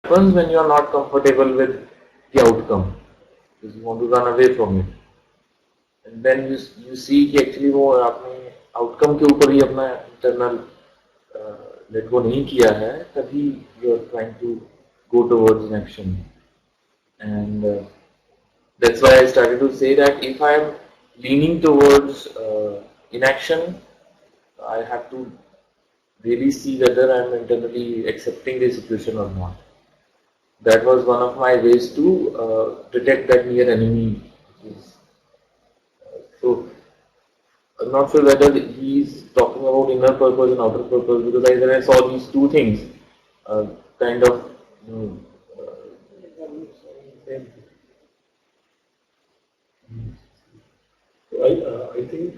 happens when you are not comfortable with the outcome, because you want to run away from it. And then you see कि actually वो आपने outcome के ऊपर ही अपना internal let go नहीं किया है, तभी you are trying to go towards an action. And that's why I started to say that if I am leaning towards inaction, I have to really see whether I am internally accepting the situation or not. That was one of my ways to detect that near enemy. So I'm not sure whether he's talking about inner purpose and outer purpose, because when I saw these two things, kind of, you know, I think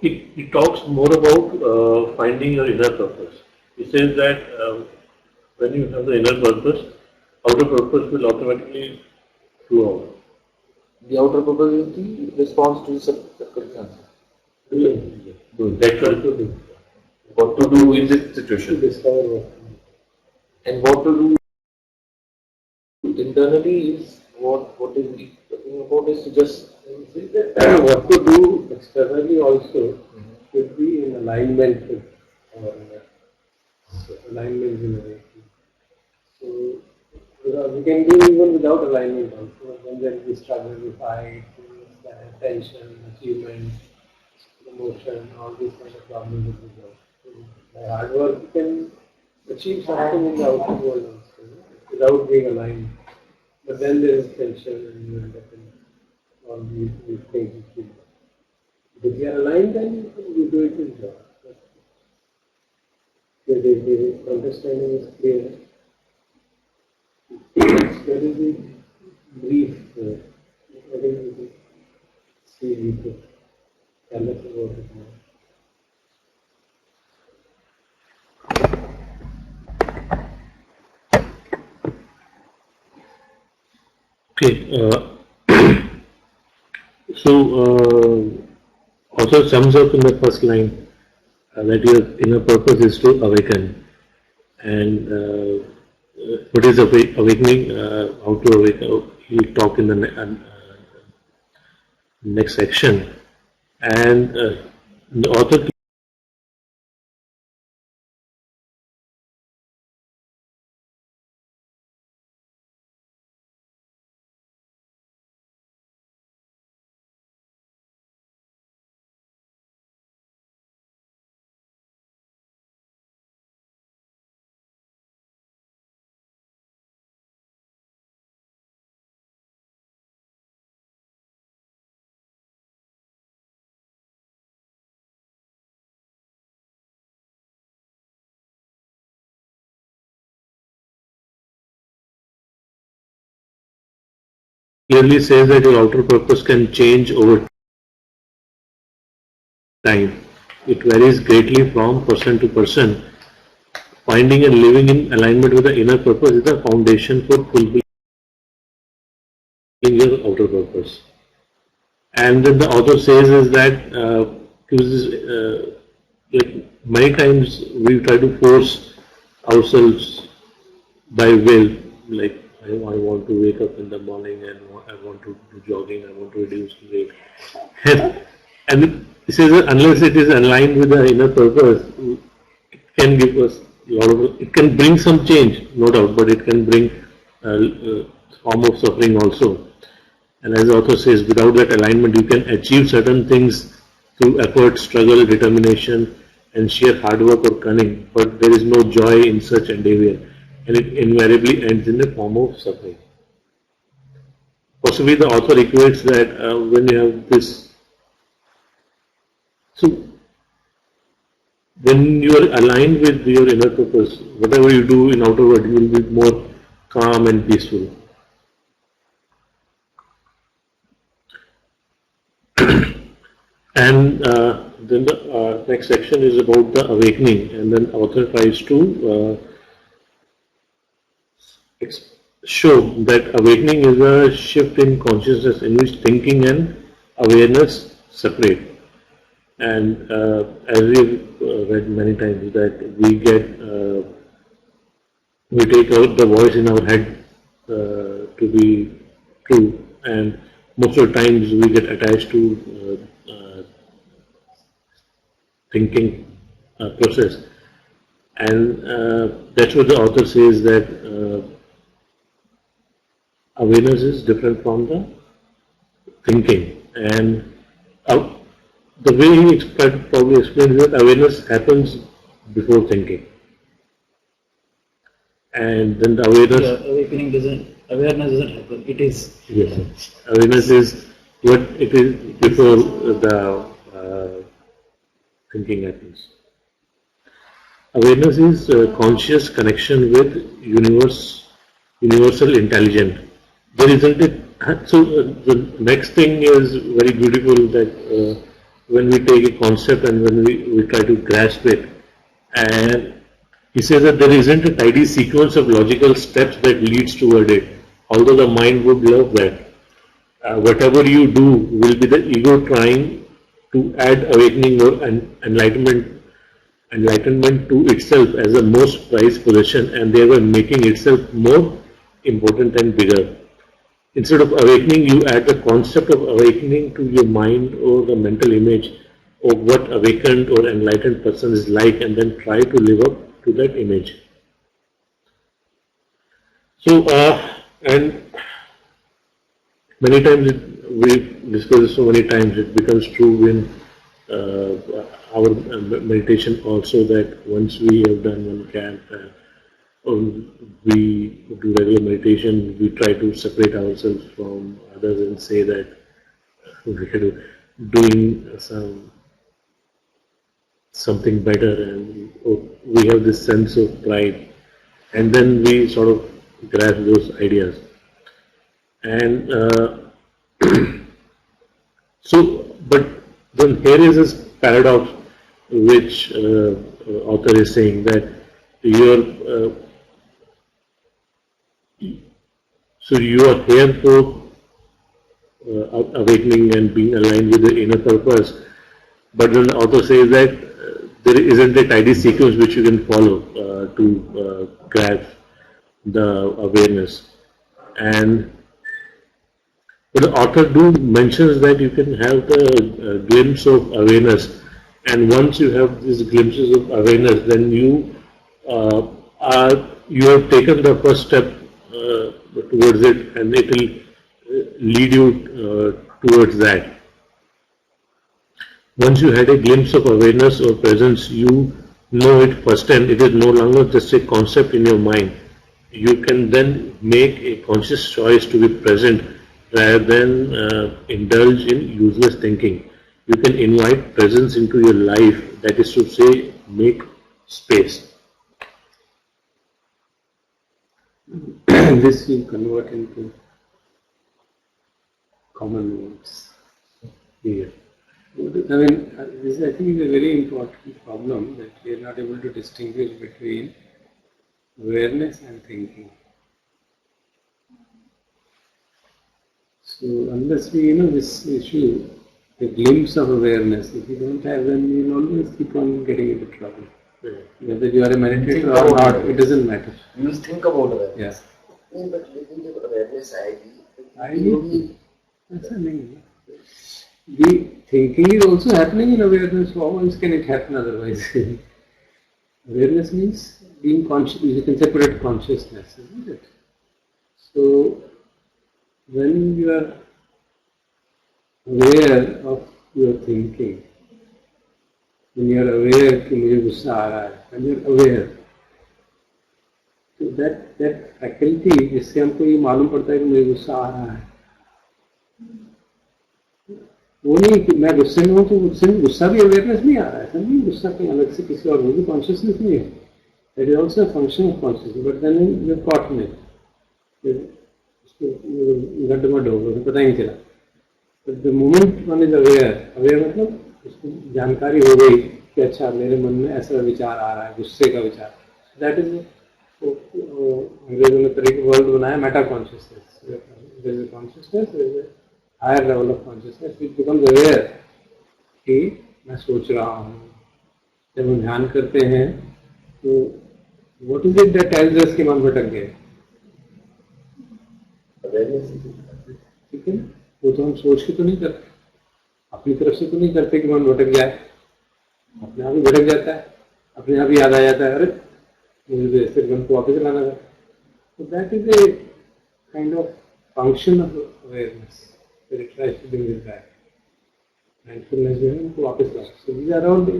it talks more about finding your inner purpose. It says that when you have the inner purpose, outer purpose will automatically flow out. the outer purpose is the response to circumstances. That's what to do. What to do in this situation. To discover what. And what to do internally is what is he talking about is to just What to do externally also should be in alignment with our alignment in a way. So we can do even without alignment also. Then there will be struggle, we fight, tension, achievement, promotion, all these kind of problems will be there. So by hard work, you can achieve something in the outer world also, without being aligned. But then there is tension and you end up in all these things. If you are aligned, then you do it in joy. The understanding is clear. That is the brief. I think we can see deeper. Tell us about it more. Okay. So, author sums up in the first line that your inner purpose is to awaken. And what is awakening? How to awaken? He'll talk in the next section. And the author clearly says that your outer purpose can change over time. It varies greatly from person to person. Finding and living in alignment with the inner purpose is the foundation for fulfilling your outer purpose. And then the author says is that like many times we try to force ourselves by will, like I want to wake up in the morning and I want to do jogging, I want to reduce weight. And it says that unless it is aligned with the inner purpose, it can give us a lot of, it can bring some change, no doubt, but it can bring a form of suffering also. And as the author says, without that alignment, you can achieve certain things through effort, struggle, determination, and sheer hard work or cunning, but there is no joy in such endeavor, and it invariably ends in the form of suffering. Possibly the author equates that when you have this, so when you are aligned with your inner purpose, whatever you do in outer world, you will be more calm and peaceful. And then the next section is about the awakening, and then author tries to show that awakening is a shift in consciousness in which thinking and awareness separate. And as we've read many times that we take out the voice in our head to be true, and most of the times we get attached to thinking process. And that's what the author says, that awareness is different from the thinking. And the way he probably explains that awareness happens before thinking. And then the awareness... Yeah, awareness doesn't happen, it is. Yes. Awareness is what it is before the thinking happens. Awareness is conscious connection with universal intelligence. There isn't it. So the next thing is very beautiful, that when we take a concept and when we try to grasp it, and he says that there isn't a tidy sequence of logical steps that leads toward it, although the mind would love that. Whatever you do will be the ego trying to add awakening or enlightenment to itself as the most prized possession, and thereby making itself more important and bigger. Instead of awakening, you add the concept of awakening to your mind or the mental image of what awakened or enlightened person is like, and then try to live up to that image. So, and many times we've discussed this so many times, it becomes true in our meditation also, that once we have done one camp or we do regular meditation, we try to separate ourselves from others and say that we are doing something better, and we have this sense of pride, and then we sort of grasp those ideas. And so, but then here is this paradox which author is saying, that so you are here for awakening and being aligned with the inner purpose, but then the author says that there isn't a tidy sequence which you can follow to grasp the awareness. And but the author mentions that you can have the glimpse of awareness, and once you have these glimpses of awareness, then you have taken the first step towards it, and it will lead you towards that. Once you had a glimpse of awareness or presence, you know it firsthand. It is no longer just a concept in your mind. You can then make a conscious choice to be present rather than indulge in useless thinking. You can invite presence into your life, that is to say, make space. This you convert into common words. Yeah. I mean, this I think is a very important problem, that we are not able to distinguish between awareness and thinking. So unless we this issue, the glimpse of awareness, if you don't have, then you will always keep on getting into trouble. Yeah. Whether you are a meditator or not, it doesn't matter. You think about awareness. Yes. Yeah. But लेकिन जब awareness आएगी, ऐसा नहीं है. The thinking is also happening in awareness. How else can it happen otherwise? Awareness means being conscious. You can separate consciousness, isn't it? So when you are aware of your thinking, when you are aware कि मुझे गुस्सा आ रहा है, when you are aware, so that faculty जिससे हमको ये मालूम पड़ता है कि मुझे गुस्सा आ रहा है, वो नहीं कि मैं गुस्से में हूँ तो गुस्सा भी अवेयरनेस नहीं आ रहा है, ऐसा नहीं गुस्सा कहीं अलग से किसी और, वो भी कॉन्शियसनेस नहीं है. That is also a function of consciousness, but then you are caught in it. गड्ढमड हो गया, पता ही नहीं चला. But the moment one is aware मतलब उसको जानकारी हो गई कि अच्छा मेरे मन में ऐसा विचार आ रहा है, गुस्से का विचार. That is अंग्रेजों ने तरीके वर्ल्ड बनाया Meta consciousness. There is a consciousness, there is a higher level of consciousness which becomes aware कि मैं सोच रहा हूँ, जब हम ध्यान करते हैं तो what is it that tells us कि मन भटक गया? ठीक है ना? वो तो हम सोच के तो नहीं करते, अपनी तरफ से तो नहीं करते कि मन भटक जाए, अपने आप ही भटक जाता है, अपने आप ही याद आ जाता है, अरे मुझे तो ऐसे मन को वापस लाना था. So that is a kind of function of awareness that it tries to bring it back. Mindfulness जो है उनको वापस ला. So these are all the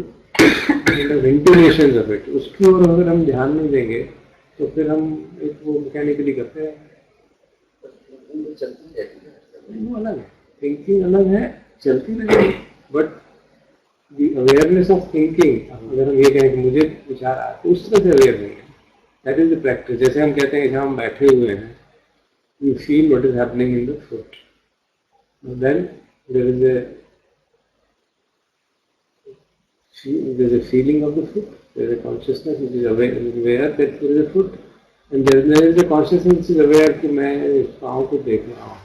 kind of intonations of it. उसकी ओर अगर हम ध्यान नहीं देंगे तो फिर हम एक वो मैकेनिकली करते हैं. वो अलग है, थिंकिंग अलग है, चलती रहेगी. But the awareness of thinking, अगर हम ये कहें कि मुझे विचार आया तो उस तरह से अवेयर नहीं है. That is the practice. जैसे हम कहते हैं कि हम बैठे हुए हैं, you feel what is happening in the foot. And then there is a feeling of the foot. There is a consciousness which is aware that there is a foot, and there is a consciousness which is aware कि मैं इस पाँव को देख रहा हूँ.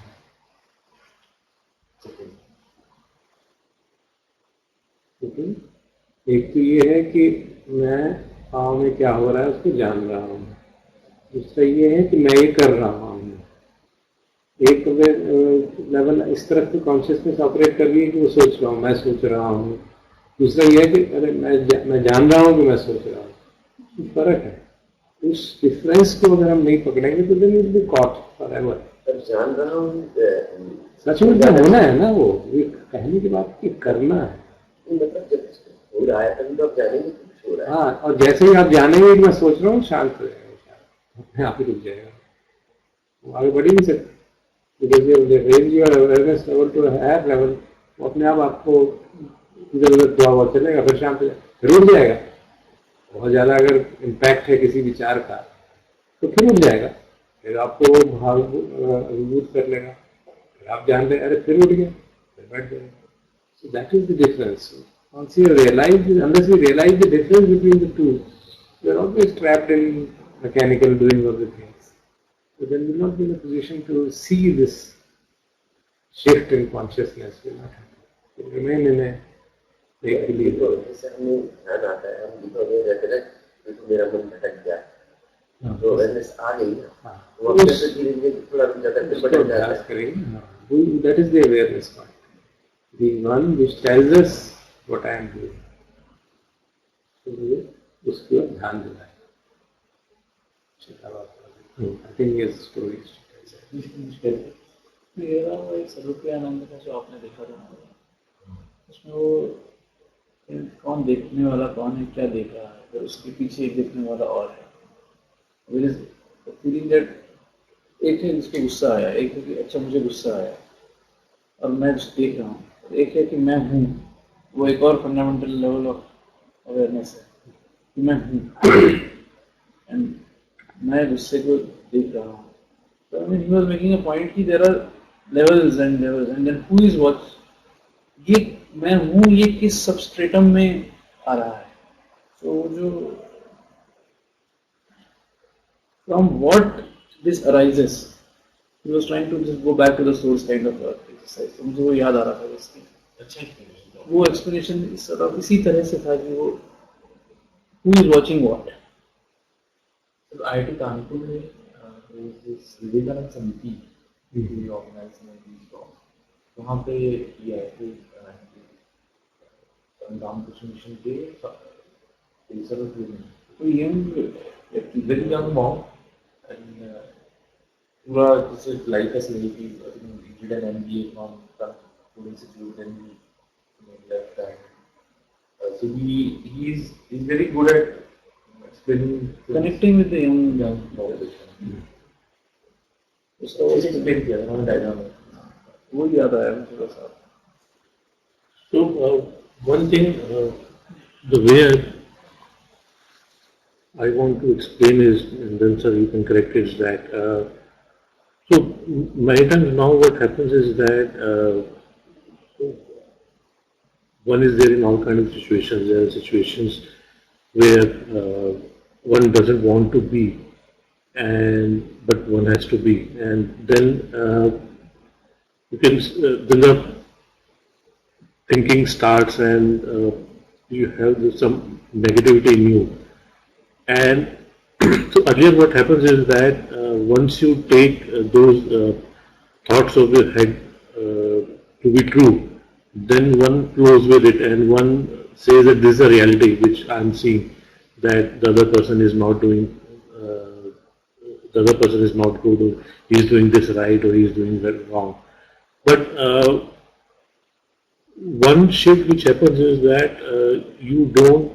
ठीक है. एक तो ये है कि मैं पाँव में क्या हो रहा है उसको जान रहा हूँ. दूसरा ये है कि मैं ये कर रहा हूँ. एक लेवल इस तरह की कॉन्शियसनेस ऑपरेट कर रही है कि वो सोच रहा हूँ, मैं सोच रहा हूँ. दूसरा ये है कि अरे मैं जान रहा हूँ कि मैं सोच रहा हूँ. फर्क है. उस डिफरेंस को अगर हम नहीं पकड़ेंगे तो then will be caught forever. जान रहा हूँ सच में जो होना है ना, वो ये कहने की बात कि करना है. मतलब जब हो रहा है तभी तो आप जानेंगे कुछ हो रहा है. हाँ, और जैसे ही आप जानेंगे कि मैं सोच रहा हूँ, शांत हो जाएगा, अपने आप ही रुक जाएगा, वो आगे बढ़ ही नहीं सकते. Because the range your awareness level to higher level, वो अपने आप आपको इधर उधर थोड़ा बहुत चलेगा, फिर शांत हो जाएगा, फिर उठ जाएगा. बहुत ज़्यादा अगर इम्पैक्ट है किसी विचार का तो फिर उठ जाएगा, फिर आपको अभिभूत कर लेगा, फिर आप जान रहे अरे फिर उठ गया, फिर बैठ जाएगा. So that is the difference. Once you realize, unless you realize the difference between the two, you are always trapped in mechanical doing of the things. So then we will not be in a position to see this shift in consciousness. Will not happen. It will remain in a equilibrium. जैसे हमें ध्यान आता है, हम भी aware रहते हैं कि तो मेरा मन भटक गया, तो अवेयरनेस आ गई ना, वो अपने से धीरे-धीरे थोड़ा रुक जाता है, फिर भटक जाता है. That is the awareness part. The one which tells us what I am doing. तो उसके बाद ध्यान देना है. I think yes, stories. मेरा वो एक स्वरूपानंद का जो आपने देखा था ना, उसमें वो कौन देखने वाला कौन है, क्या देख रहा है, फिर उसके पीछे एक देखने वाला और है. There is a feeling that एक है जिसको गुस्सा आया, एक है कि अच्छा मुझे गुस्सा आया और मैं देख रहा हूँ, एक है कि मैं हूँ. वो एक और फंडामेंटल लेवल ऑफ अवेयरनेस है कि मैं हूँ एंड मैं गुस्से को देख रहा हूँ. So I mean, he was making a point कि there are levels and then who is what. ये मैं हूँ, ये किस सबस्ट्रेटम में आ रहा है. So जो from what this arises, he was trying to just go back to the source kind of exercise. तो मुझे वो याद आ रहा था इसकी. अच्छा वो explanation इसी तरह से था कि वो who is watching what. So IIT Kanpur में there is this विवेकानंद समिति who organize these talks. वहाँ पे किया है कि रामकृष्ण मिशन के रिसर्च में तो young very young monk and पूरा जैसे लाइफ का सही कि he did an MBA from Kanpur Institute and he left that. So he is very good at explaining connecting with the young population. उसको explain किया था उन्होंने diagram में. वो याद आया मुझे थोड़ा सा. So one thing, the way I want to explain is, and then sir you can correct it, is that so many times now what happens is that one is there in all kind of situations. There are situations where one doesn't want to be, but one has to be, and then you can then there are thinking starts and you have some negativity in you. And so earlier what happens is that once you take those thoughts of your head to be true, then one flows with it and one says that this is a reality which I'm seeing, that the other person is not doing, the other person is not good, or he's doing this right or he's doing that wrong. But one shift which happens is that you don't,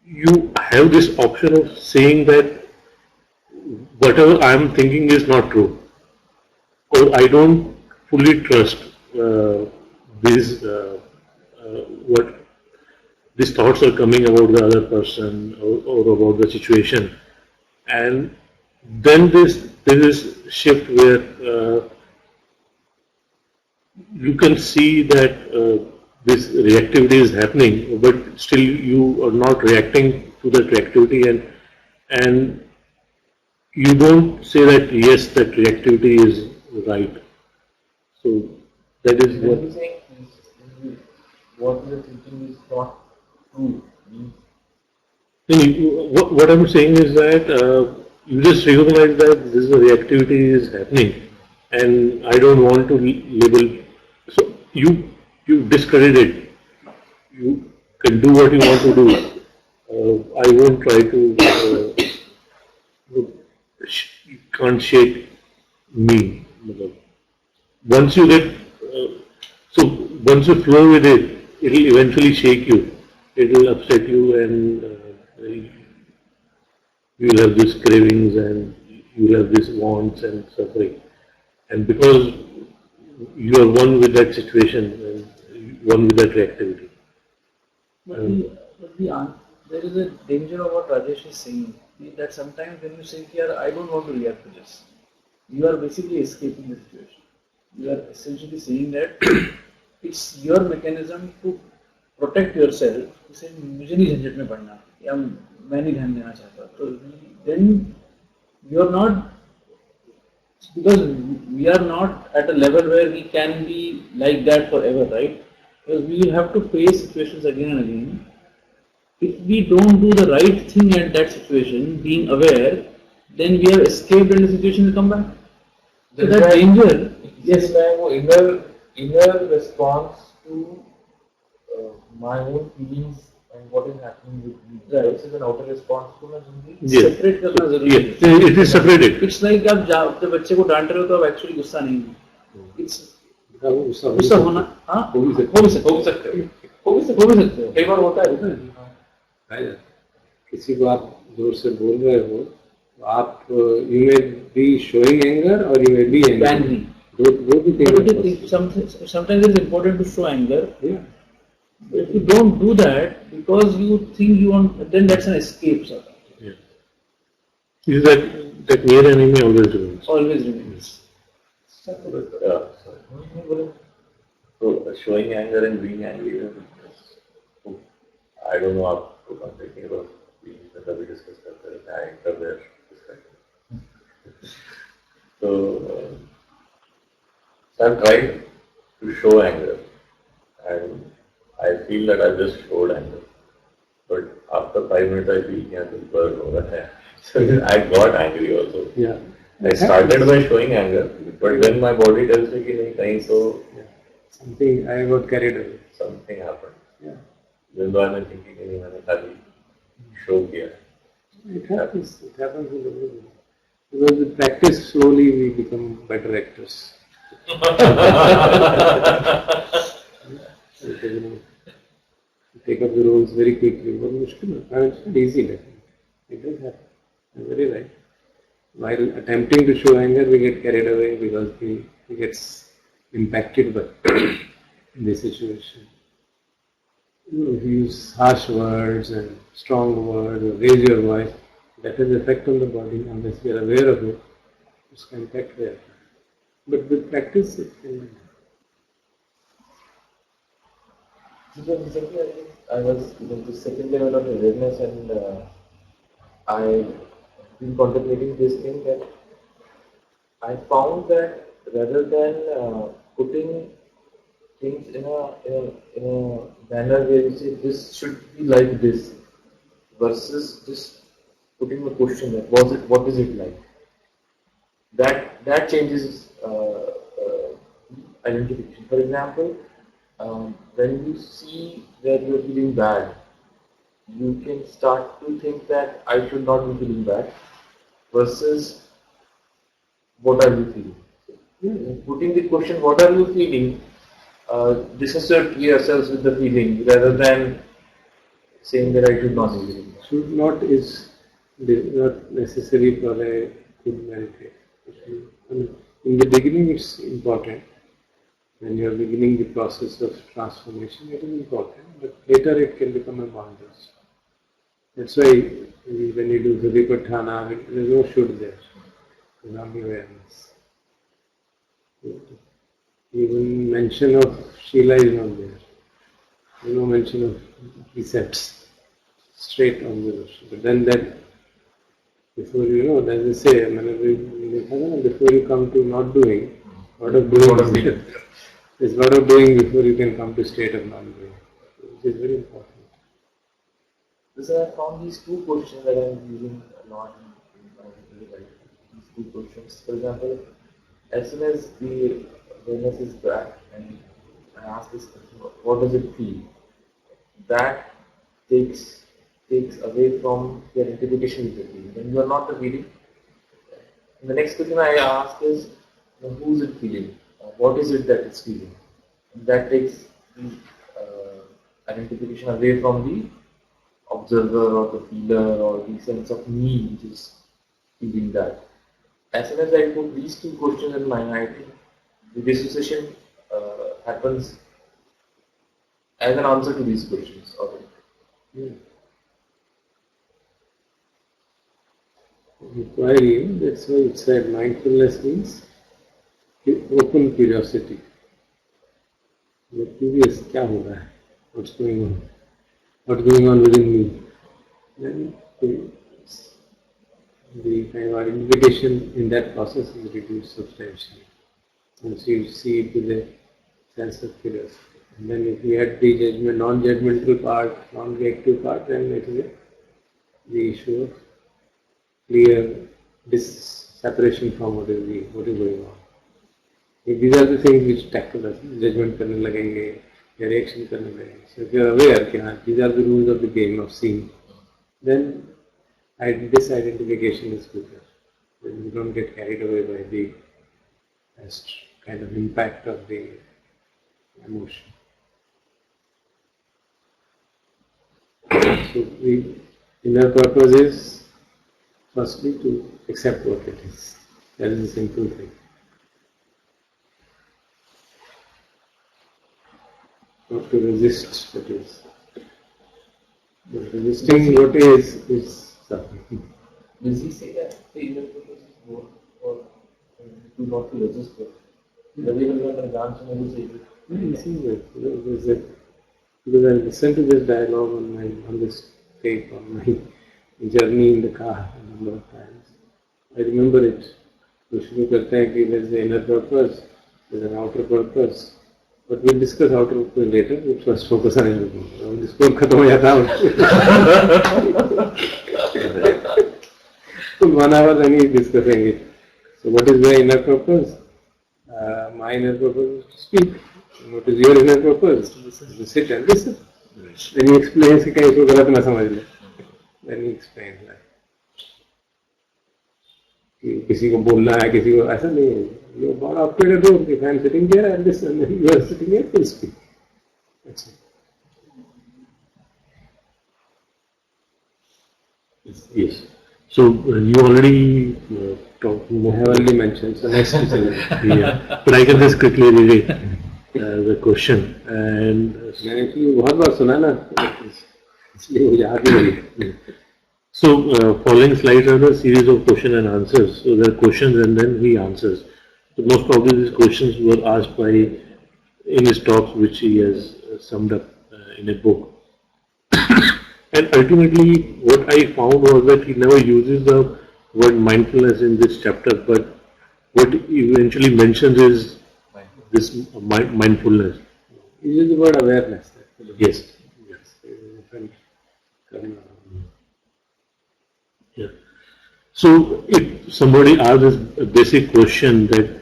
you have this option of saying that whatever I am thinking is not true, or I don't fully trust these what these thoughts are coming about the other person or about the situation, and then there is shift where you can see that this reactivity is happening, but still you are not reacting to that reactivity, and you don't say that yes, that reactivity is right. So that is When what. you saying what you are thinking is not true, means What I'm saying is that you just recognize that this reactivity is happening, and I don't want to label. So you discredit it. You can do what you want to do. I won't try to. You can't shake me. Once you get so once you flow with it, it will eventually shake you. It will upset you, and you will have these cravings, and you will have these wants and suffering. And because you are one with that situation and one with that reactivity. There is a danger of what Rajesh is saying, that sometimes when you say, here, I don't want to react to this, you are basically escaping the situation. You are essentially saying that it's your mechanism to protect yourself. You say, मुझे नहीं झंझट में पड़ना या मैं नहीं ध्यान देना चाहता. So then you are not, because we are not at a level where we can be like that forever, right? Because we have to face situations again and again. If we don't do the right thing at that situation, being aware, then we have escaped and the situation will come back. So that danger, yes. inner response to my own feelings and what is happening with me. Right. This is an outer response to my Yes. Separate करना जरूरी Yes, है. it is separated. It's like आप जब बच्चे को डांट रहे हो तो आप एक्चुअली गुस्सा नहीं हो. It's गुस्सा होना, हाँ, हो भी सकते हो. कई बार होता है किसी को आप जोर से बोल रहे हो तो आप you may be showing anger और यू मे बी Angry. वो भी But sometimes it is important to show anger. Yeah. But if you don't do that because you think you want, then that's an escape, sort of. Yeah. Is that near enemy always remains. Always remains. So showing anger and being angry, I don't know आप लोग thinking about being कभी discuss करते हैं anger there so I've tried to show anger and I feel that I've just showed anger, but after 5 minutes I feel कि दिल burn हो रहा है. So I got angry also. Yeah. I started by showing anger, but then my body tells me कि नहीं कहीं तो Something I got carried away. something happened. Yeah. Even though I'm thinking कि नहीं मैंने खाली show किया. It happens in everybody. Because with practice, slowly we become better actors. Take up the roles very quickly. But it's not easy. It does happen. You're very right. While attempting to show anger, we get carried away because we get impacted by the situation. If you use harsh words and strong words or raise your voice, that has effect on the body unless we are aware of it. It's impact there. But with practice, it can. Because recently I was in the second level of awareness and I've been contemplating this thing that I found that rather than putting things in a manner where you say this should be like this, versus just putting the question that what is it like? That changes identification. For example, when you see that you're feeling bad, you can start to think that I should not be feeling bad, versus what are you feeling? Putting the question, what are you feeling, disassociate yourselves with the feeling rather than saying that I should not be feeling bad. Should not is not necessary for a good meditation. In the beginning, it's important. When you are beginning the process of transformation, it is important, but later it can become a bondage. That's why when you do Vipassana, there is no should there. There's only awareness. Even mention of Shila is not there. There's no mention of precepts. Straight observation. But then that, before as I say, before you come to not doing, what of doing? There's a lot of doing before you can come to state of non-doing, which is very important. So I found these two questions that I'm using a lot in my daily life. These two questions. For example, as soon as the awareness is back and I ask this question, what does it feel? That takes away from the identification with the feeling. When you are not the feeling, and the next question I ask is, who is it feeling? What is it that it's feeling? And that takes the identification away from the observer or the feeler or the sense of me which is feeling that. As soon as I put these two questions in mind, I think the dissociation happens as an answer to these questions already. Inquiry, that's why it said mindfulness means open curiosity. You're curious, क्या हो रहा है? What's going on? What's going on within me? Then the kind of identification in that process is reduced substantially. Once you see it with a sense of curiosity. And then if you add the non-judgmental part, non-reactive part, then it is the issue of clear separation from what is going on. These are the things which tackle us. Judgment करने लगेंगे, reaction करने लगेंगे. So if you are aware that these are the rules of the game of seeing, then this identification is quicker. Then you don't get carried away by the kind of impact of the emotion. So the inner purpose is firstly to accept what it is. That is a simple thing. Not to resist what is. But resisting what is suffering. Does he say that the inner purpose is more or to not to resist it? Does he even dance and able to say it? It seems like because I listened to this dialogue on this tape on my journey in the car a number of times. I remember it. तो शुरू करते हैं कि there is an inner purpose, there is an outer purpose. But we'll discuss outer purpose later. We'll first focus on inner purpose. Discourse खत्म हो जाता है. So 1 hour then he's discussing it. So what is the inner purpose? My inner purpose is to speak. And what is your inner purpose? To sit and listen. Then he explains कि कहीं इसको गलत ना समझ ले. Then he explains that. किसी को बोलना है, किसी को ऐसा नहीं है. You are brought up to the door. If I am sitting here and listen, and you are sitting here, please speak. That's it. Yes. So you already talked more. I have already mentioned. So next is Yeah. But I can just quickly relate the question. And मैंने actually बहुत बार सुना ना, इसलिए मुझे याद ही नहीं. so following slides are a series of question and answers. So there are questions and then he answers. So most probably these questions were asked by in his talks, which he has summed up in a book. And ultimately, what I found was that he never uses the word mindfulness in this chapter, but what he eventually mentions is this mindfulness. You use the word awareness. Yes. Yes. Different coming around. Yeah. So if somebody asks this basic question that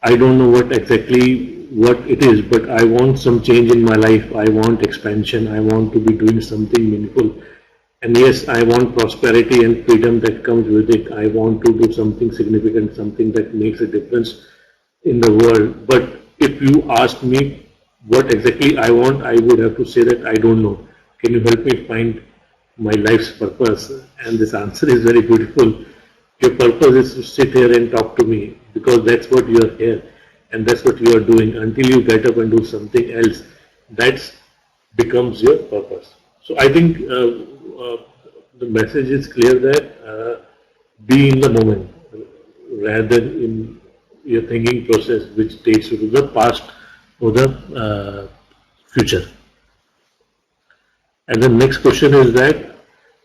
I don't know what it is, but I want some change in my life, I want expansion, I want to be doing something meaningful, and yes, I want prosperity and freedom that comes with it. I want to do something significant, something that makes a difference in the world. But if you ask me what exactly I want, I would have to say that I don't know. Can you help me find my life's purpose? And this answer is very beautiful. Your purpose is to sit here and talk to me because that's what you are here and that's what you are doing. Until you get up and do something else, that becomes your purpose. So I think the message is clear that be in the moment rather than in your thinking process which takes you to the past or the future. And the next question is that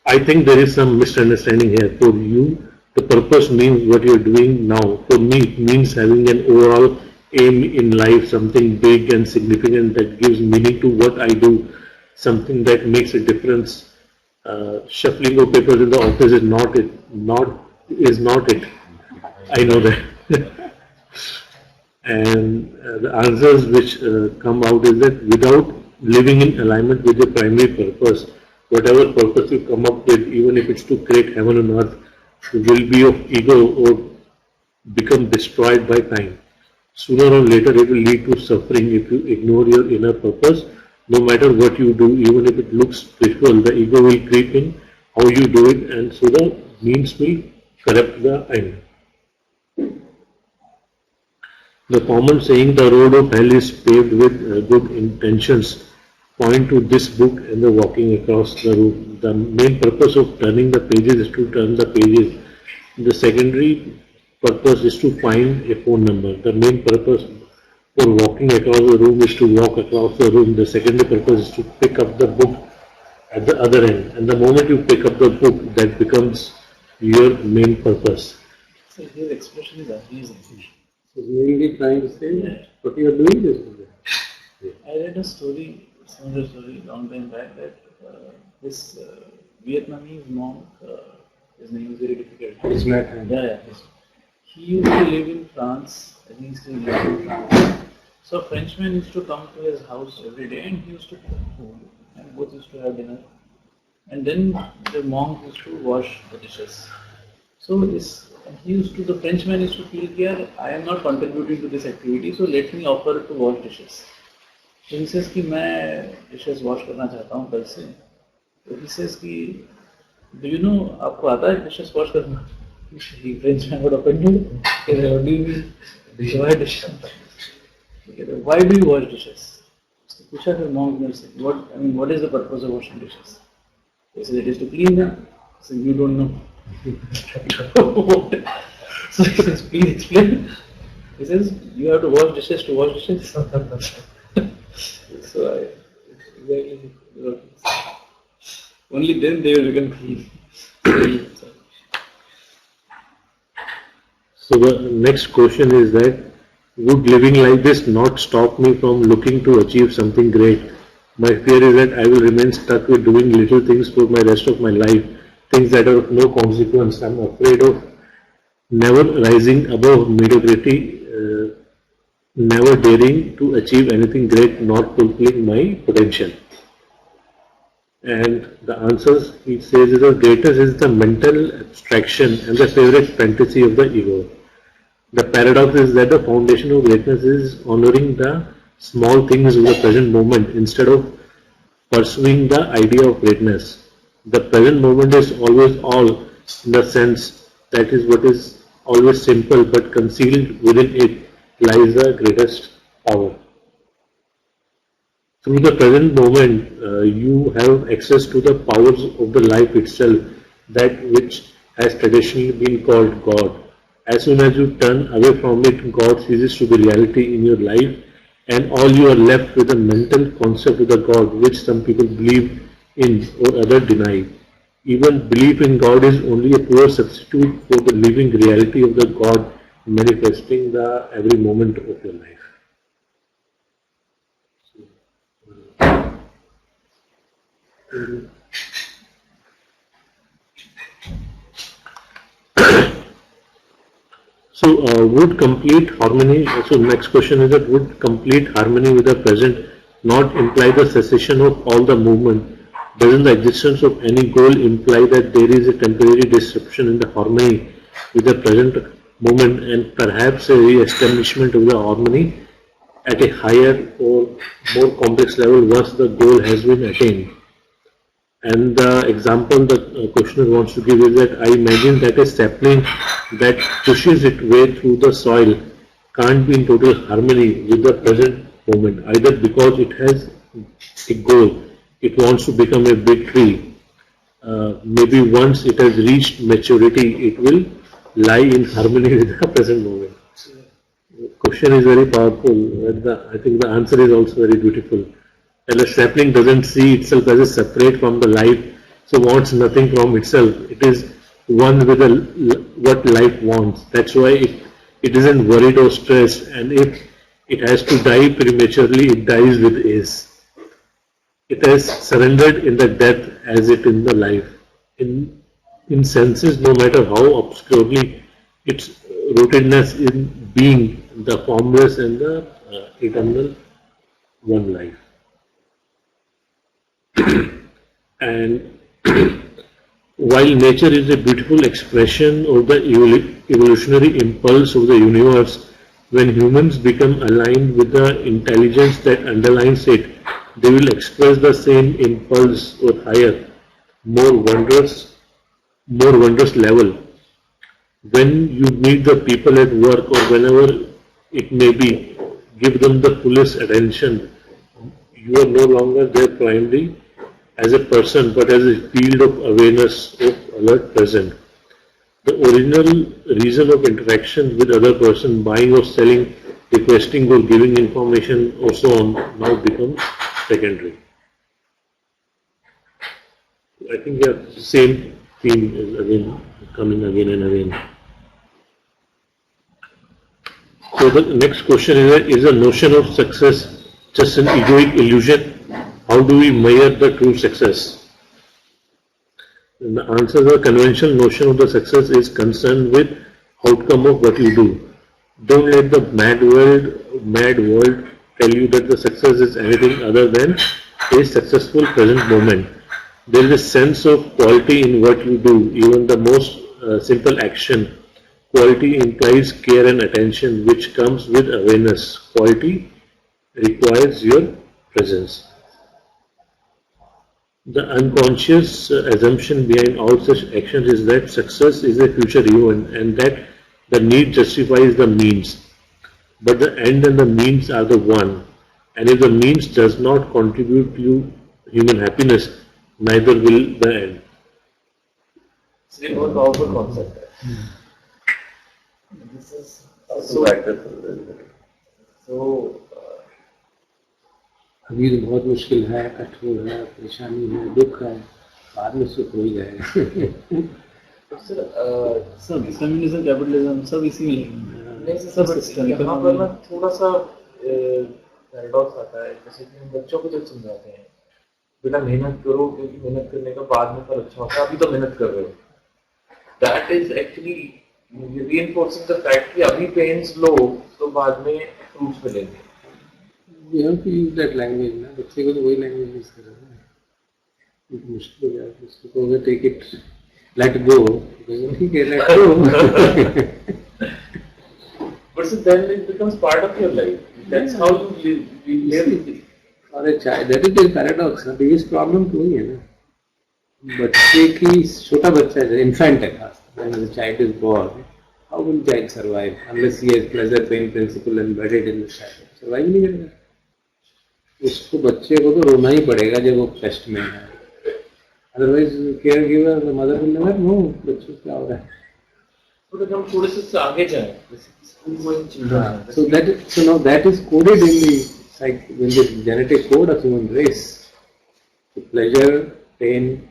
I think there is some misunderstanding here. For you, the purpose means what you're doing now. For me, it means having an overall aim in life, something big and significant that gives meaning to what I do, something that makes a difference. Shuffling of papers in the office is not it. Not it. I know that. And the answers which come out is that without living in alignment with your primary purpose, whatever purpose you come up with, even if it's to create heaven on earth, will be of ego or become destroyed by time. Sooner or later, it will lead to suffering if you ignore your inner purpose. No matter what you do, even if it looks spiritual, the ego will creep in how you do it, and so the means will corrupt the end. The common saying, the road of hell is paved with good intentions, point to this book and the walking across the room. The main purpose of turning the pages is to turn the pages. The secondary purpose is to find a phone number. The main purpose for walking across the room is to walk across the room. The secondary purpose is to pick up the book at the other end. And the moment you pick up the book, that becomes your main purpose. So his expression is amazing. So mainly trying to say what you are doing is good. I read a story, similar story, long time back that this Vietnamese monk, his name is very difficult. It's not. Yeah. He used to live in France. I think he still lives in France. So a Frenchman used to come to his house every day, and he used to cook food, and both used to have dinner. And then the monk used to wash the dishes. So the Frenchman used to feel here, I am not contributing to this activity, so let me offer to wash dishes. So he says कि मैं dishes wash करना चाहता हूँ कल से. So he says कि do you know आपको आता है dishes wash करना? The Frenchman got offended. What do you mean? Why dishes? Why do you wash dishes? So पूछा फिर monk ने से what is the purpose of washing dishes? He says it is to clean them. So you don't know. So he says, please explain. He says, you have to wash dishes to wash dishes. So exactly. Only then they will become clean. So the next question is that would living like this not stop me from looking to achieve something great? My fear is that I will remain stuck with doing little things for my rest of my life, things that are of no consequence. I'm afraid of never rising above mediocrity, never daring to achieve anything great, not fulfilling my potential. And the answers he says is the greatest is the mental abstraction and the favorite fantasy of the ego. The paradox is that the foundation of greatness is honoring the small things of the present moment instead of pursuing the idea of greatness. The present moment is always all in the sense that is what is always simple, but concealed within it lies the greatest power. Through the present moment, you have access to the powers of the life itself, that which has traditionally been called God. As soon as you turn away from it, God ceases to be reality in your life, and all you are left with a mental concept of the God which some people believe in or others deny. Even belief in God is only a poor substitute for the living reality of the God manifesting the every moment of your life. So, would complete harmony, so next question is that would complete harmony with the present not imply the cessation of all the movement? Doesn't the existence of any goal imply that there is a temporary disruption in the harmony with the present moment and perhaps a re-establishment of the harmony at a higher or more complex level once the goal has been attained? And the example the questioner wants to give is that I imagine that a sapling that pushes its way through the soil can't be in total harmony with the present moment, either because it has a goal, it wants to become a big tree. Maybe once it has reached maturity, it will lie in harmony with the present moment. The question is very powerful, but I think the answer is also very beautiful. And a sapling doesn't see itself as a separate from the life, so wants nothing from itself. It is one with what life wants. That's why it isn't worried or stressed, and if it has to die prematurely, it dies with ease. It has surrendered in the death as it in the life. In senses, no matter how obscurely its rootedness in being the formless and the eternal one life. And while nature is a beautiful expression of the evolutionary impulse of the universe, when humans become aligned with the intelligence that underlies it, they will express the same impulse or higher, more wondrous level. When you meet the people at work or whenever it may be, give them the fullest attention. You are no longer there primarily as a person, but as a field of awareness of alert present. The original reason of interaction with other person, buying or selling, requesting or giving information or so on, now becomes secondary. I think the same theme is again coming again and again. So the next question is the notion of success just an egoic illusion? How do we measure the true success? And the answer, the conventional notion of the success is concerned with outcome of what you do. Don't let the mad world tell you that the success is anything other than a successful present moment. There is a sense of quality in what you do, even the most simple action. Quality implies care and attention, which comes with awareness. Quality requires your presence. The unconscious assumption behind all such actions is that success is a future event and that the need justifies the means. But the end and the means are the one. And if the means does not contribute to human happiness, neither will the end. It's a more powerful concept. This is so अभी तो बहुत मुश्किल है, कठोर है, परेशानी है, दुख है, बाद में सुख हो ही जाएगा. सब कम्युनिज्म, कैपिटलिज्म सब इसी में सब सिस्टम. यहाँ पर ना थोड़ा सा पैराडॉक्स आता है. जैसे कि हम बच्चों को जब समझाते हैं, बेटा मेहनत करो क्योंकि मेहनत करने का बाद में फल अच्छा होता है, अभी तो मेहनत कर रहे हो. That is actually reinforcing the fact कि अभी पेन्स लो तो बाद में फ्रूट्स मिलेंगे. You have to use that language ना, बच्चे को तो वही लैंग्वेज यूज कर रहे हैं. मुश्किल हो जाएगा, उसको कहोगे टेक इट, लेट गो, ठीक है let go. But so then it becomes part of your life. That's how you live. और a child, that is the paradox. The biggest problem तो ही है ना, बच्चे की छोटा बच्चा है, infant है खास. When the child is born, how will child survive unless he has pleasure pain principle embedded in the child? Survive नहीं करेगा. उसको बच्चे को तो रोना ही पड़ेगा जब वो टेस्ट में है. Otherwise, caregiver, the mother will never know बच्चों क्या हो रहा है. तो हम थोड़े से आगे जाएं, जैसे school going children. So now that is coded in the genetic code of human race. So pleasure, pain,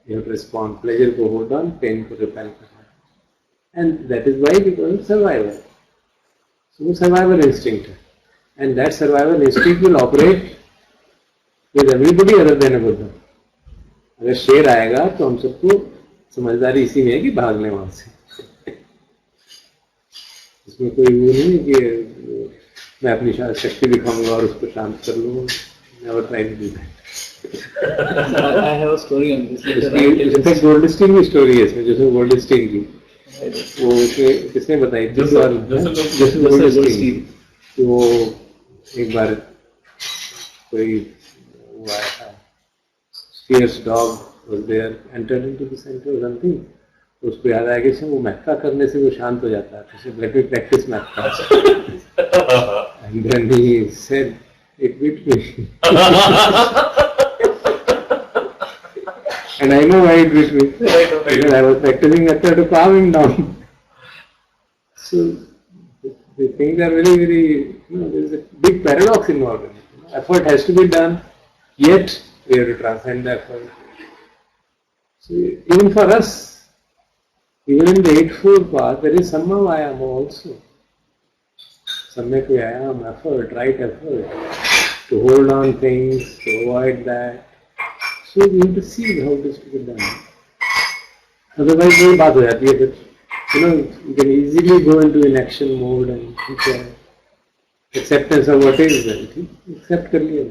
you have to respond. Pleasure को hold on, pain को repel करना. And that is why because of survival. So survival instinct. And that survival instinct will operate with everybody other than a Buddha. अगर शेर आएगा तो हम सबको समझदारी इसी में है कि भाग लें वहां से। इसमें कोई वो नहीं है कि मैं अपनी शक्ति दिखाऊंगा और उसको शांत कर लूंगा। Never try to do that. I have a story on this. In fact Goldstein की स्टोरी है इसमें, जैसे गोल्डस्टीन की वो किसने बताई थी? गोल्डस्टीन। वो एक बार कोई वो आया था, fierce dog was there, entered into the center or something. तो उसको याद आया कि वो मैक्का करने से वो शांत हो जाता है, तो let me practice macaca. And then he said, it beat me. And I know why it beat me. Because I was practicing Metta to calm him down. So the things are very, very, there is a big paradox involved in it. Effort has to be done, yet we have to transcend the effort. So even for us, even in the Eightfold Path, there is Samma Vayama also. Samyak Vayama, effort, right effort, to hold on things, to avoid that. So we have to see how it is to be done. Otherwise, वही बात हो जाती है फिर. You can easily go into inaction mode and acceptance of what is there. Accept कर लिया.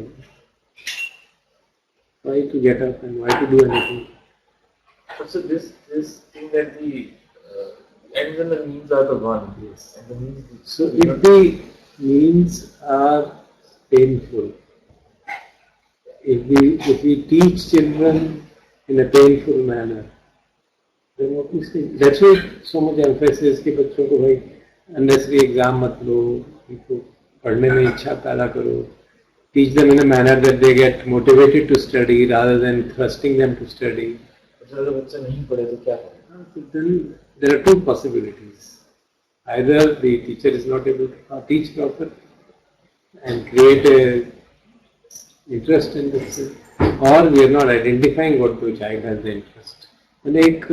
Why to get up and why to do anything? So this thing that the ends and the means are the one. Yes. And the means. So if the means are painful, if we teach children in a painful manner, then what we say? That's why so much emphasis कि बच्चों को भाई unnecessary exam मत लो, उनको पढ़ने में इच्छा पैदा करो. Teach them in a manner that they get motivated to study rather than thrusting them to study. अगर बच्चा नहीं पढ़े तो क्या करें? Then there are two possibilities. Either the teacher is not able to teach properly and create a interest in this, or we are not identifying what the child has the interest. मैंने एक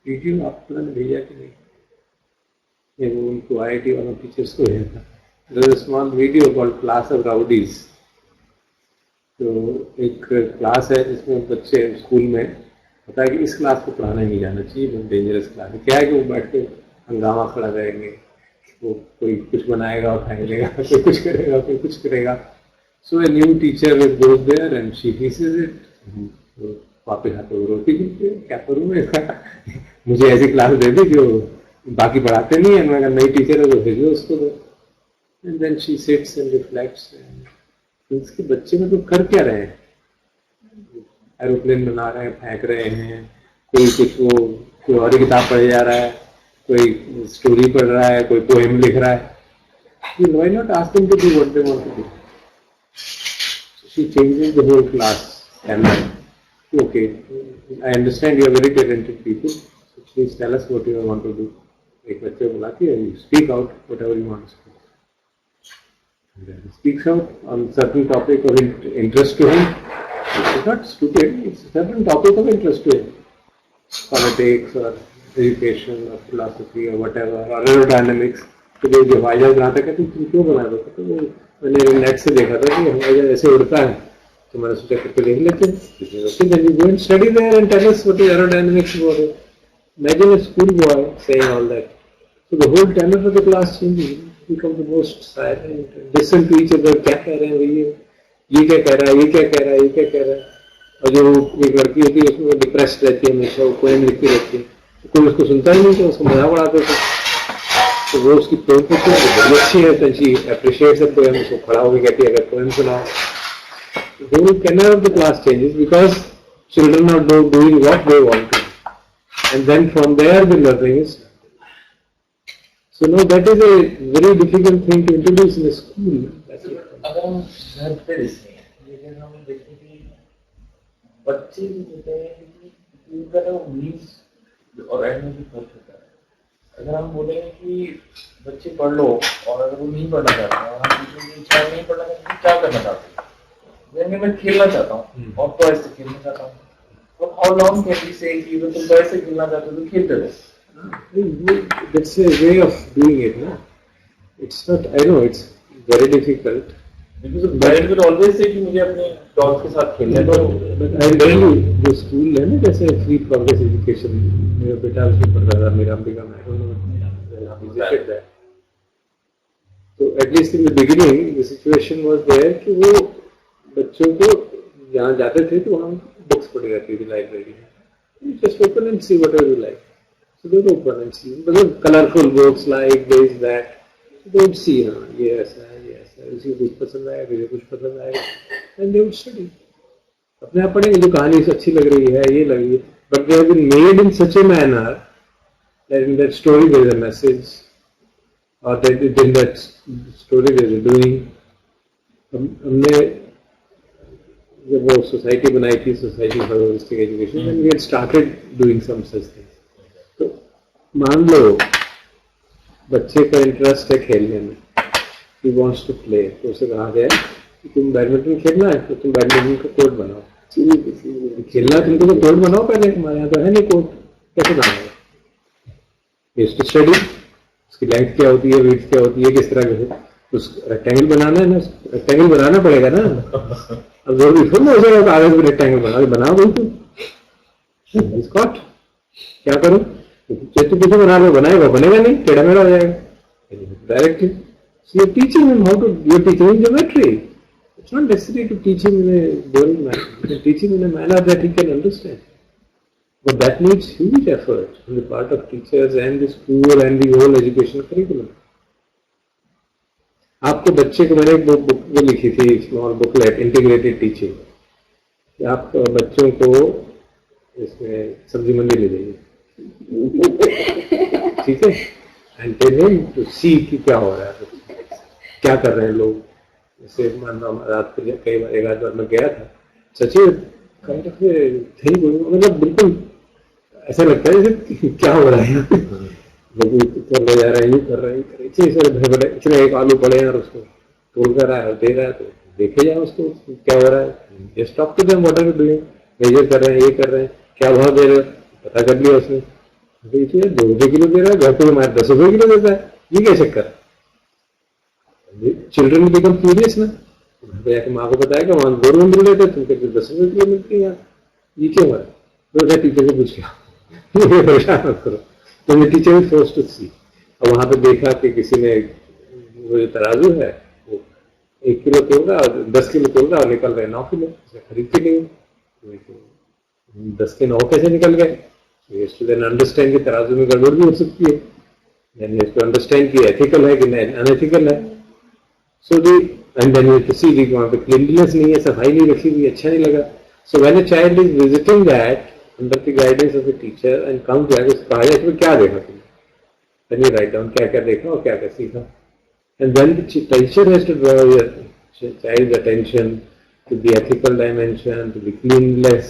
video आपको भेजा कि नहीं? ये वो उनको IIT वालों टीचर्स को भेजा था. There is a small video called Class of Rowdies. तो एक क्लास है जिसमें बच्चे स्कूल में पता है कि इस क्लास को पढ़ाना नहीं जाना चाहिए, बहुत डेंजरस क्लास है. क्या है कि वो बैठ के हंगामा खड़ा रहेंगे, वो कोई कुछ बनाएगा और फेंकेगा, कोई कुछ करेगा, कोई कुछ करेगा. So a new teacher will go there and she faces it. तो वापस आते वो रोती है, क्या करूँ मैं इसका, मुझे ऐसी क्लास दे दी जो बाकी पढ़ाते नहीं है, मैं अगर नई टीचर है तो भेजो उसको दो. And then she sits and reflects. इसके बच्चे मतलब कर क्या रहे हैं? एरोप्लेन बना रहे हैं, फेंक रहे हैं, कोई कुछ वो कोई और किताब पढ़े जा रहा है, कोई स्टोरी पढ़ रहा है, कोई पोएम लिख रहा है. Why not ask them to do what they want to do? So she changes the whole class. And okay, I understand you are very talented people. So please tell us what you want to do. एक बच्चे को बुलाती है, you speak out whatever you want to speak. And then he speaks out on certain topic of interest to him. It's not stupid, it's a certain topic of interest to him. Politics or education or philosophy or whatever, or aerodynamics. तो जो हवाई जहाज बनाता है, तुम क्यों बना दो? तो मैंने नेट से देखा था कि हवाई जहाज ऐसे उड़ता है, तो मैंने सोचा कि लिख लेते हैं. Then you go and study there and tell us what is aerodynamics about it. Imagine a school boy saying all that. So the whole tenor of the class changes. Become the most silent and listen to each other. क्या कह रहे हैं ये क्या कह रहा है, ये क्या कह रहा है, ये क्या कह रहा है. और जो एक लड़की होती है उसमें डिप्रेस्ड रहती है, हमेशा वो पोएम लिखती रहती है, तो कोई उसको सुनता ही नहीं, तो उसको मजा उड़ाते थे. तो वो उसकी पोएम पूछती है, बड़ी अच्छी है, तो शी अप्रिशिएट्स द पोएम. उसको खड़ा होकर कहती है अगर पोएम सुनाओ. The whole tenor of the class changes because children are doing what they want to, and then from there the learning is. So no, that is a very difficult thing to introduce in a school. अगर हम घर पे देखते हैं, लेकिन हम देखते हैं कि बच्चे भी होते हैं कि उनका ना मीन्स और एंड में भी फर्क होता है. अगर हम बोलेंगे कि बच्चे पढ़ लो और अगर वो नहीं पढ़ना चाहते हैं और हम पूछेंगे कि नहीं पढ़ना चाहते तो क्या करना चाहते हैं, देंगे मैं खेलना चाहता हूँ और तो ऐसे खेलना चाहता हूँ. तो हाउ लॉन्ग कैन वी से कि तुम तो ऐसे खेलना चाहते हो तो खेलते रहो. That's a way of doing it. No? It's not, I know it's very difficult, Because the parent will always say कि मुझे अपने डॉग्स के साथ खेलना है, तो But I tell you, जो स्कूल है ना जैसे फ्री प्रोग्रेस एजुकेशन, मेरा बेटा उसमें पढ़ रहा था, मेरा अंबिका में, I don't know, I visited that. So at least in the beginning, the situation was there कि वो बच्चों को जहाँ जाते थे तो वहाँ बुक्स पढ़ी रहती थी लाइब्रेरी में. You just open and see whatever you like. So they would open and see. मतलब colorful books like this, that. So they would see, हाँ ये ऐसा है, ये ऐसा है, किसी को कुछ पसंद आया, किसी को कुछ पसंद आया, and they would study. अपने आप पढ़ेंगे जो कहानी अच्छी लग रही है, ये लग रही है. But they have been made in such a manner that in that story there is a message, or that in that story there is a doing. हमने जब वो सोसाइटी बनाई थी, society for holistic education, and we had started doing some such things. तो मान लो बच्चे का interest है खेलने में, ही वांट्स टू प्ले, तो उसे कहा गया कि तुम बैडमिंटन खेलना है तो तुम बैडमिंटन का कोर्ट बनाओ. खेलना तुमको तो कोर्ट बनाओ पहले, हमारे यहाँ तो है नहीं कोर्ट, कैसे बनाओगे? इज टू स्टडी, उसकी लेंथ क्या होती है, विड्थ क्या होती है, किस तरह के, उस रेक्टेंगल बनाना है ना, रेक्टेंगल बनाना पड़ेगा ना. अब जरूरी थोड़ा हो जाएगा कागज में रेक्टेंगल बनाओ भाई तुम स्कॉट, क्या करो, तू कुछ बना लो, बनाएगा बनेगा नहीं, टेढ़ा मेढ़ा हो जाएगा directly. So you're teaching him how to, you're teaching him geometry. It's not necessary to teach him in a boring manner. You can teach him in a manner that he can understand. But that needs huge effort on the part of teachers and the school and the whole educational curriculum. आपके बच्चे को मैंने एक book लिखी थी, small booklet, integrated teaching, कि आप बच्चों को इसमें सब्जी मंडी ले जाइए, ठीक है, एंड टेल हिम टू सी कि क्या हो रहा है, क्या कर रहे हैं लोग. जैसे मान लो रात को कई बार एक आध बार मैं गया था, सचिन काइंड ऑफ थिंग, मतलब बिल्कुल ऐसा लगता है जैसे क्या हो रहा है, लोग चल जा रहे हैं, यूँ कर रहे हैं, इतने एक आलू पड़े हैं और उसको तोड़ कर रहा है और दे रहा है, तो देखे जाए उसको क्या हो रहा है. Just talk to them, what are you doing, major कर रहे हैं, ये कर रहे हैं, क्या भाव दे रहे हो, पता कर लिया उसने, देखिए 2 रुपये किलो दे रहा है, घर पे हमारे 10 रुपये किलो देता है, ये क्या चक्कर. चिल्ड्रन बिकम क्यूरियस ना, जाके माँ को बताया कि वहाँ 2 रुपये मिल रहे थे, तुमको 10 रुपये किलो मिलती है यार, ये क्यों है, तो टीचर से पूछ गया, परेशान मत करो. तो मैं टीचर भी फोर्स टू सी, और वहाँ पे देखा कि किसी ने वो जो तराजू है वो 1 किलो तोल रहा और 10 किलो तोल रहा और निकल रहे 9 किलो, खरीद के नहीं, 10 के 9 कैसे निकल गए. स्टूडेंट अंडरस्टैंड कि तराजू में गड़बड़ भी हो सकती है, यानी इसको अंडरस्टैंड कि एथिकल है कि अनएथिकल है. सो दी एंड देन यू टू सी कि वहाँ पे क्लीनलीनेस नहीं है, सफाई नहीं रखी हुई, अच्छा नहीं लगा. So when a child is visiting that under the guidance of the teacher and come to us, कहा जाए इसमें क्या देखा तुमने, then you write down क्या क्या देखा और क्या क्या सीखा, and then the teacher has to draw your child's attention to the ethical dimension, to the cleanliness,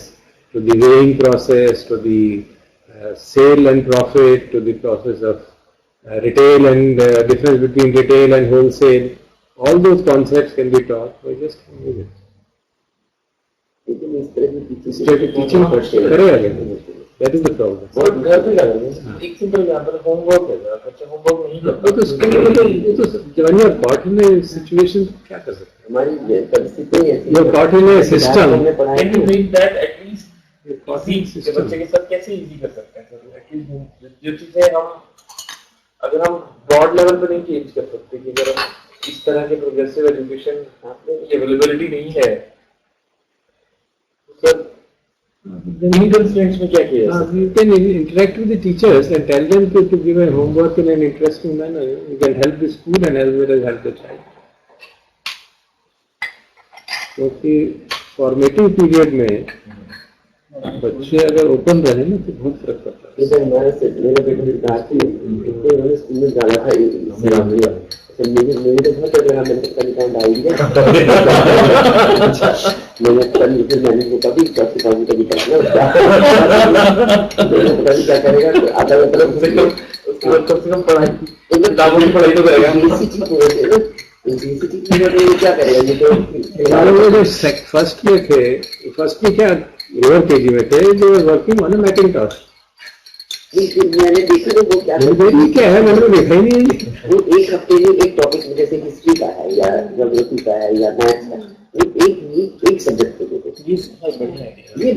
to the weighing process, to the sale and profit, to the process of retail and difference between retail and wholesale. All those concepts can be taught by just it. Teaching करेगा, that is the problem. और घर पे क्या करेंगे, एक simple example, homework है, बच्चा homework नहीं करता, तो उसके लिए तो जब you are caught in a situation क्या कर सकते हैं, हमारी परिस्थिति ऐसी, you are caught in a system, can you make that at least easy, बच्चे के साथ कैसे इजी कर सकते हैं सर. एटलीस्ट जो चीजें हम, अगर हम ब्रॉड लेवल पे नहीं चेंज कर सकते, कि अगर हम इस तरह के प्रोग्रेसिव एजुकेशन की अवेलेबिलिटी नहीं है, तो सर इन कंस्ट्रेंट्स में क्या किया जाए. you can interact with the teachers and tell them to give a homework in an interesting manner. You can help the school and as well as help the child. क्योंकि formative period में बच्चे अगर open रहे ना तो बहुत फर्क पड़ता है. जैसे हमारे से मेरे बेटे ने कहा कि उन्होंने स्कूल में जाना था, मेरे तो बहुत लगा, मैंने कल टाइम आएंगे, मैंने कल फिर मैंने को कभी कभी करना कभी क्या करेगा, तो आधा मतलब कम से कम पढ़ाई किताबों की पढ़ाई तो करेगा, क्या करेगा. ये तो फर्स्ट में थे, फर्स्ट में क्या लोअर केजी में थे, जो वर्किंग ऑन मैकिंटॉश, मैंने देखा तो वो क्या क्या है, मैंने देखा ही नहीं है। वो एक हफ्ते में एक टॉपिक में, जैसे हिस्ट्री का है या ज्योग्राफी का है या मैथ्स का, एक सब्जेक्ट पे देते। ये बहुत बढ़िया है। ये